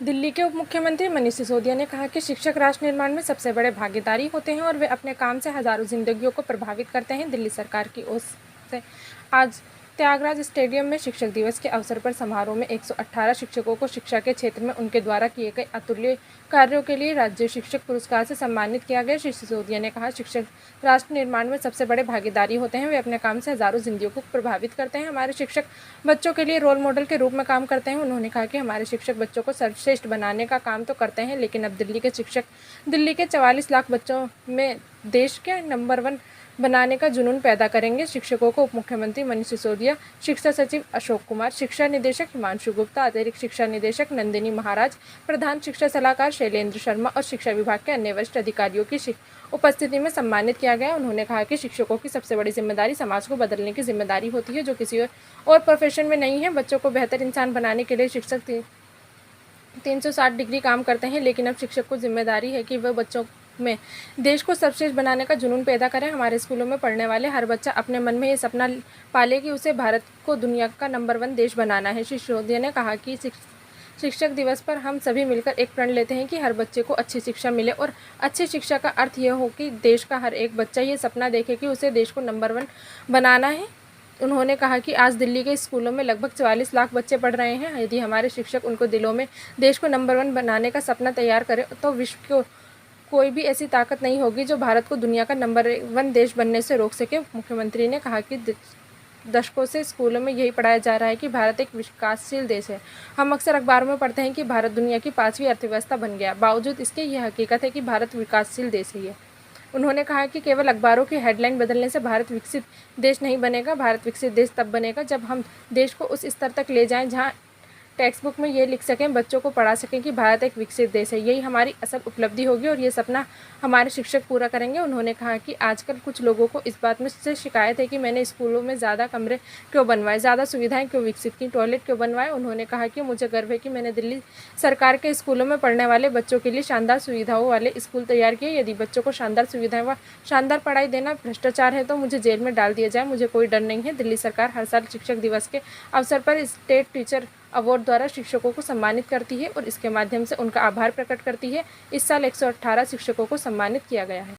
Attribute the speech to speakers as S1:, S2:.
S1: दिल्ली के उप मुख्यमंत्री मनीष सिसोदिया ने कहा कि शिक्षक राष्ट्र निर्माण में सबसे बड़े भागीदारी होते हैं और वे अपने काम से हजारों जिंदगियों को प्रभावित करते हैं। दिल्ली सरकार की ओर से आज त्यागराज स्टेडियम में शिक्षक दिवस के अवसर पर समारोह में 118 शिक्षकों को शिक्षा के क्षेत्र में उनके द्वारा किए गए अतुल्य कार्यों के लिए राज्य शिक्षक पुरस्कार से सम्मानित किया गया। श्री सिसोदिया ने कहा, शिक्षक राष्ट्र निर्माण में सबसे बड़े भागीदारी होते हैं। वे अपने काम से हजारों जिंदगियों को प्रभावित करते हैं। हमारे शिक्षक बच्चों के लिए रोल मॉडल के रूप में काम करते हैं। उन्होंने कहा कि हमारे शिक्षक बच्चों को सर्वश्रेष्ठ बनाने का काम तो करते हैं, लेकिन अब दिल्ली के शिक्षक दिल्ली के 44 लाख बच्चों में देश के नंबर 1 बनाने का जुनून पैदा करेंगे। शिक्षकों को उप मुख्यमंत्री मनीष सिसोदिया, शिक्षा सचिव अशोक कुमार, शिक्षा निदेशक हिमांशु गुप्ता, अतिरिक्त शिक्षा निदेशक नंदिनी महाराज, प्रधान शिक्षा सलाहकार शैलेंद्र शर्मा और शिक्षा विभाग के अन्य वरिष्ठ अधिकारियों की उपस्थिति में सम्मानित किया गया। उन्होंने कहा कि शिक्षकों की सबसे बड़ी जिम्मेदारी समाज को बदलने की जिम्मेदारी होती है, जो किसी और प्रोफेशन में नहीं है। बच्चों को बेहतर इंसान बनाने के लिए शिक्षक 360 डिग्री काम करते हैं, लेकिन अब शिक्षक को जिम्मेदारी है कि वह बच्चों में देश को सर्वश्रेष्ठ बनाने का जुनून पैदा करें। हमारे स्कूलों में पढ़ने वाले हर बच्चा अपने मन में ये सपना पाले कि उसे भारत को दुनिया का नंबर 1 देश बनाना है। श्री सिसोदिया ने कहा कि शिक्षक दिवस पर हम सभी मिलकर एक प्रण लेते हैं कि हर बच्चे को अच्छी शिक्षा मिले, और अच्छी शिक्षा का अर्थ यह हो कि देश का हर एक बच्चा ये सपना देखे कि उसे देश को नंबर 1 बनाना है। उन्होंने कहा कि आज दिल्ली के स्कूलों में लगभग 44 लाख बच्चे पढ़ रहे हैं। यदि हमारे शिक्षक उनको दिलों में देश को नंबर 1 बनाने का सपना तैयार करें, तो विश्व को कोई भी ऐसी ताकत नहीं होगी जो भारत को दुनिया का नंबर 1 देश बनने से रोक सके। मुख्यमंत्री ने कहा कि दशकों से स्कूलों में यही पढ़ाया जा रहा है कि भारत एक विकासशील देश है। हम अक्सर अखबारों में पढ़ते हैं कि भारत दुनिया की 5वीं अर्थव्यवस्था बन गया। बावजूद इसके यह हकीकत है कि भारत विकासशील देश ही है। उन्होंने कहा कि केवल अखबारों की हेडलाइन बदलने से भारत विकसित देश नहीं बनेगा। भारत विकसित देश तब बनेगा जब हम देश को उस स्तर तक ले जाएं जहां टेक्स्ट बुक में ये लिख सकें, बच्चों को पढ़ा सकें कि भारत एक विकसित देश है। यही हमारी असल उपलब्धि होगी और ये सपना हमारे शिक्षक पूरा करेंगे। उन्होंने कहा कि आजकल कुछ लोगों को इस बात में से शिकायत है कि मैंने स्कूलों में ज़्यादा कमरे क्यों बनवाए, ज़्यादा सुविधाएं क्यों विकसित की, टॉयलेट क्यों बनवाए। उन्होंने कहा कि मुझे गर्व है कि मैंने दिल्ली सरकार के स्कूलों में पढ़ने वाले बच्चों के लिए शानदार सुविधाओं वाले स्कूल तैयार किए। यदि बच्चों को शानदार सुविधाएं व शानदार पढ़ाई देना भ्रष्टाचार है तो मुझे जेल में डाल दिया जाए, मुझे कोई डर नहीं है। दिल्ली सरकार हर साल शिक्षक दिवस के अवसर पर स्टेट टीचर अवार्ड द्वारा शिक्षकों को सम्मानित करती है और इसके माध्यम से उनका आभार प्रकट करती है। इस साल 118 शिक्षकों को सम्मानित किया गया है।